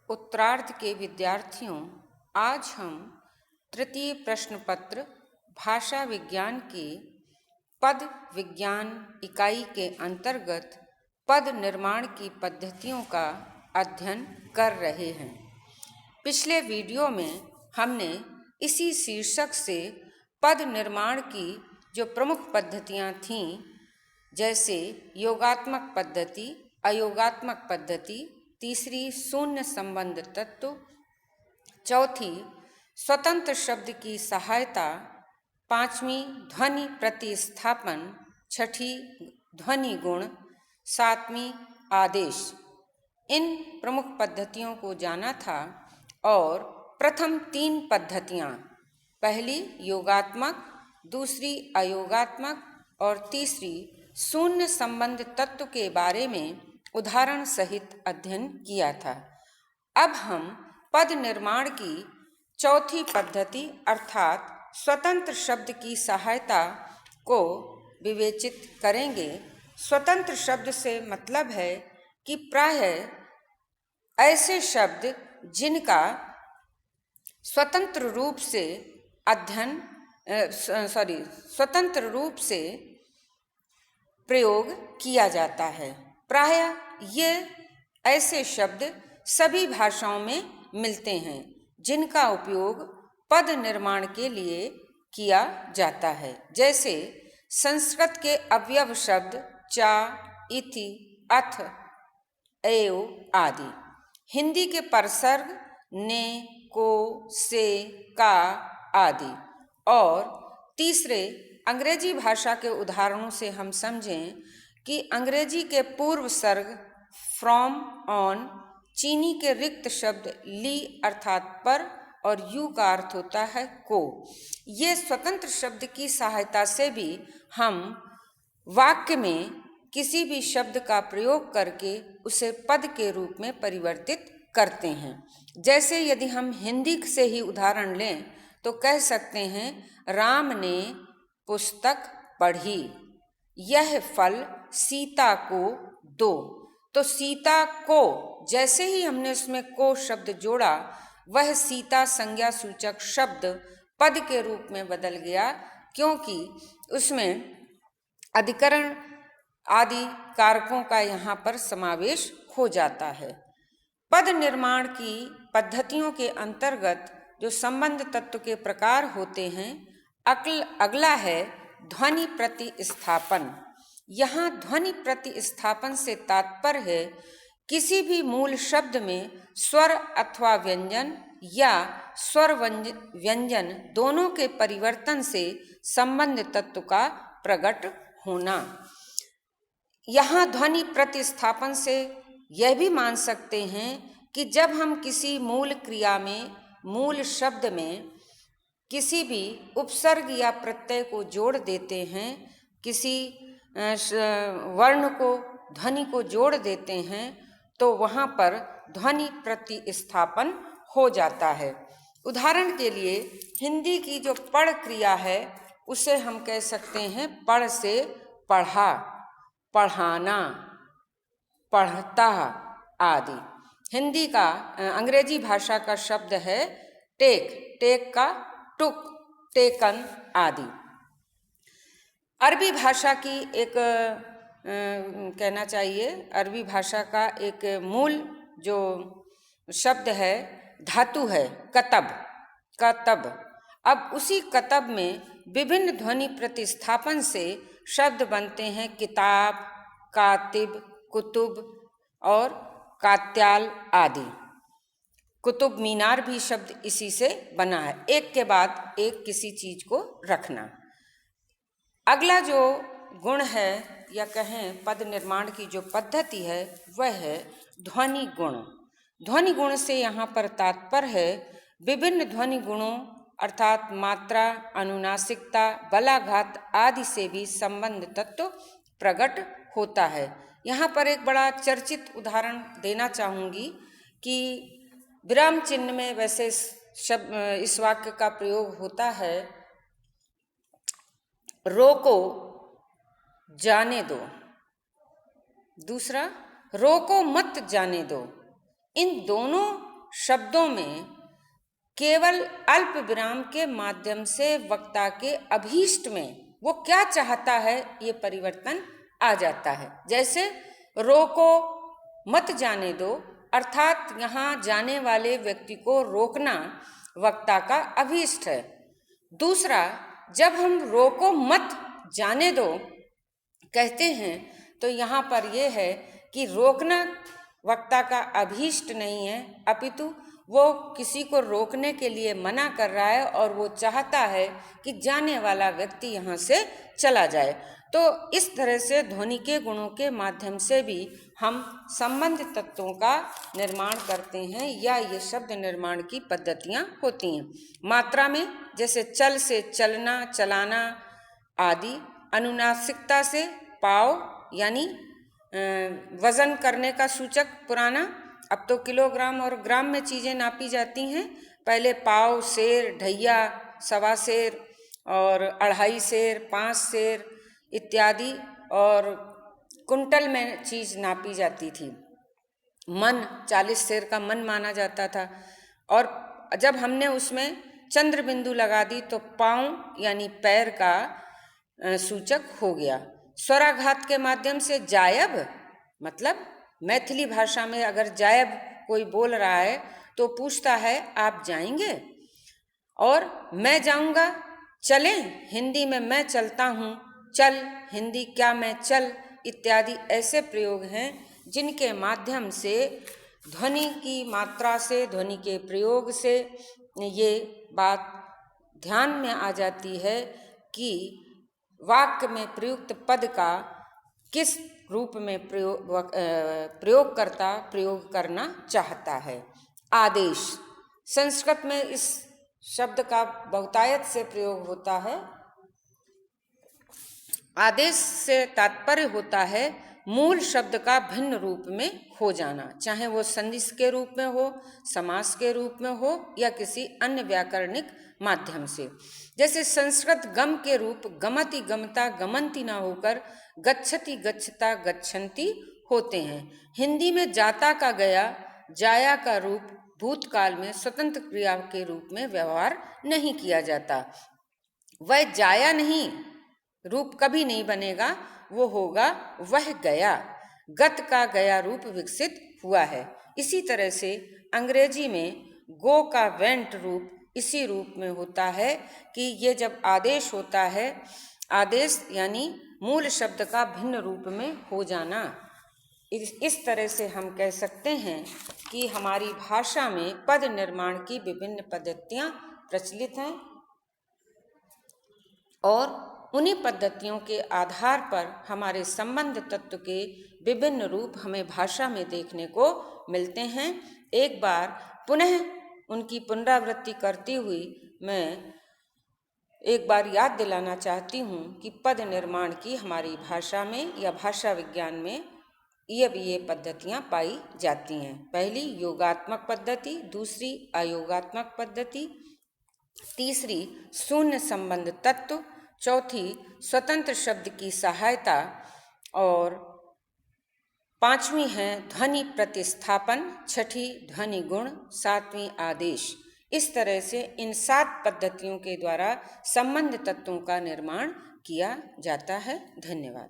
उत्तरार्ध के विद्यार्थियों, आज हम तृतीय प्रश्न पत्र भाषा विज्ञान के पद विज्ञान इकाई के अंतर्गत पद निर्माण की पद्धतियों का अध्ययन कर रहे हैं। पिछले वीडियो में हमने इसी शीर्षक से पद निर्माण की जो प्रमुख पद्धतियां थीं, जैसे योगात्मक पद्धति, अयोगात्मक पद्धति, तीसरी शून्य संबंध तत्व, चौथी स्वतंत्र शब्द की सहायता, पांचवी ध्वनि प्रतिस्थापन, छठी ध्वनि गुण, सातवीं आदेश, इन प्रमुख पद्धतियों को जाना था। और प्रथम तीन पद्धतियां, पहली योगात्मक, दूसरी अयोगात्मक और तीसरी शून्य संबंध तत्व के बारे में उदाहरण सहित अध्ययन किया था। अब हम पद निर्माण की चौथी पद्धति अर्थात स्वतंत्र शब्द की सहायता को विवेचित करेंगे। स्वतंत्र शब्द से मतलब है कि प्रायः ऐसे शब्द जिनका स्वतंत्र रूप से स्वतंत्र रूप से प्रयोग किया जाता है। प्रायः ये ऐसे शब्द सभी भाषाओं में मिलते हैं जिनका उपयोग पद निर्माण के लिए किया जाता है, जैसे संस्कृत के अवयव शब्द चा, इति, अथ, एव आदि, हिंदी के परसर्ग ने, को, से, का आदि, और तीसरे अंग्रेजी भाषा के उदाहरणों से हम समझें कि अंग्रेजी के पूर्व सर्ग फ्रॉम, ऑन, चीनी के रिक्त शब्द ली अर्थात पर और यू का अर्थ होता है को। ये स्वतंत्र शब्द की सहायता से भी हम वाक्य में किसी भी शब्द का प्रयोग करके उसे पद के रूप में परिवर्तित करते हैं। जैसे यदि हम हिंदी से ही उदाहरण लें तो कह सकते हैं, राम ने पुस्तक पढ़ी, यह फल सीता को दो। तो सीता को, जैसे ही हमने उसमें को शब्द जोड़ा, वह सीता संज्ञा सूचक शब्द पद के रूप में बदल गया, क्योंकि उसमें अधिकरण आदि कारकों का यहाँ पर समावेश हो जाता है। पद निर्माण की पद्धतियों के अंतर्गत जो संबंध तत्व के प्रकार होते हैं, अगला है ध्वनि प्रतिस्थापन। यहाँ ध्वनि प्रतिस्थापन से तात्पर्य है किसी भी मूल शब्द में स्वर अथवा व्यंजन या स्वर व्यंजन दोनों के परिवर्तन से संबंध तत्व का प्रकट होना। यहाँ ध्वनि प्रतिस्थापन से यह भी मान सकते हैं कि जब हम किसी मूल क्रिया में, मूल शब्द में किसी भी उपसर्ग या प्रत्यय को जोड़ देते हैं, किसी वर्ण को, ध्वनि को जोड़ देते हैं, तो वहाँ पर ध्वनि प्रतिस्थापन हो जाता है। उदाहरण के लिए हिंदी की जो पढ़ क्रिया है उसे हम कह सकते हैं पढ़ से पढ़ा, पढ़ाना, पढ़ता आदि। हिंदी का अंग्रेजी भाषा का शब्द है टेक, टेक का टुक, टेकन आदि। अरबी भाषा की एक कहना चाहिए, अरबी भाषा का एक मूल जो शब्द है, धातु है कतब, कतब। अब उसी कतब में विभिन्न ध्वनि प्रतिस्थापन से शब्द बनते हैं किताब, कातिब, कुतुब और कात्याल आदि। कुतुब मीनार भी शब्द इसी से बना है, एक के बाद एक किसी चीज को रखना। अगला जो गुण है या कहें पद निर्माण की जो पद्धति है वह है ध्वनि गुण। ध्वनि गुण से यहाँ पर तात्पर्य है विभिन्न ध्वनि गुणों अर्थात मात्रा, अनुनासिकता, बलाघात आदि से भी संबंध तत्व प्रकट होता है। यहाँ पर एक बड़ा चर्चित उदाहरण देना चाहूँगी कि विराम चिन्ह में वैसे शब्द इस वाक्य का प्रयोग होता है, रोको जाने दो, दूसरा रोको मत जाने दो। इन दोनों शब्दों में केवल अल्प विराम के माध्यम से वक्ता के अभीष्ट में वो क्या चाहता है ये परिवर्तन आ जाता है। जैसे रोको मत जाने दो, अर्थात यहाँ जाने वाले व्यक्ति को रोकना वक्ता का अभीष्ट है। दूसरा, जब हम रोको मत जाने दो कहते हैं तो यहाँ पर यह है कि रोकना वक्ता का अभीष्ट नहीं है, अपितु वो किसी को रोकने के लिए मना कर रहा है और वो चाहता है कि जाने वाला व्यक्ति यहाँ से चला जाए। तो इस तरह से ध्वनि के गुणों के माध्यम से भी हम संबंध तत्वों का निर्माण करते हैं या ये शब्द निर्माण की पद्धतियाँ होती हैं। मात्रा में जैसे चल से चलना, चलाना आदि। अनुनासिकता से पाव यानी वजन करने का सूचक पुराना, अब तो किलोग्राम और ग्राम में चीज़ें नापी जाती हैं। पहले पाव, सेर, ढैया, सवा सेर और अढ़ाई सेर, 5 सेर इत्यादि और कुंटल में चीज़ नापी जाती थी। मन 40 सेर का मन माना जाता था और जब हमने उसमें चंद्र बिंदु लगा दी तो पाँव यानी पैर का सूचक हो गया। स्वराघात के माध्यम से जायब, मतलब मैथिली भाषा में अगर जायब कोई बोल रहा है तो पूछता है आप जाएंगे, और मैं जाऊंगा, चलें हिंदी में मैं चलता हूँ, चल हिंदी क्या मैं चल इत्यादि ऐसे प्रयोग हैं जिनके माध्यम से ध्वनि की मात्रा से, ध्वनि के प्रयोग से ये बात ध्यान में आ जाती है कि वाक्य में प्रयुक्त पद का किस रूप में प्रयोगकर्ता प्रयोग करना चाहता है। आदेश, संस्कृत में इस शब्द का बहुतायत से प्रयोग होता है। आदेश से तात्पर्य होता है मूल शब्द का भिन्न रूप में हो जाना, चाहे वो संधिस के रूप में हो, समास के रूप में हो या किसी अन्य व्याकरणिक माध्यम से। जैसे संस्कृत गम के रूप गमति गमता गमंती ना होकर गच्छति गच्छता गच्छन्ति होते हैं। हिंदी में जाता का गया, जाया का रूप भूतकाल में स्वतंत्र क्रिया के रूप में व्यवहार नहीं किया जाता। वह जाया नहीं रूप कभी नहीं बनेगा, वो होगा वह गया। गत का गया रूप विकसित हुआ है। इसी तरह से अंग्रेजी में गो का वेंट रूप इसी रूप में होता है कि ये जब आदेश होता है, आदेश यानी मूल शब्द का भिन्न रूप में हो जाना। इस तरह से हम कह सकते हैं कि हमारी भाषा में पद निर्माण की विभिन्न पद्धतियाँ प्रचलित हैं और उन्हीं पद्धतियों के आधार पर हमारे संबंध तत्व के विभिन्न रूप हमें भाषा में देखने को मिलते हैं। एक बार पुनः उनकी पुनरावृत्ति करती हुई मैं एक बार याद दिलाना चाहती हूँ कि पद निर्माण की हमारी भाषा में या भाषा विज्ञान में ये पद्धतियाँ पाई जाती हैं। पहली योगात्मक पद्धति, दूसरी अयोगात्मक पद्धति, तीसरी शून्य संबंध तत्व, चौथी स्वतंत्र शब्द की सहायता और पांचवी है ध्वनि प्रतिस्थापन, छठी ध्वनि गुण, सातवीं आदेश। इस तरह से इन 7 पद्धतियों के द्वारा संबंध तत्वों का निर्माण किया जाता है। धन्यवाद।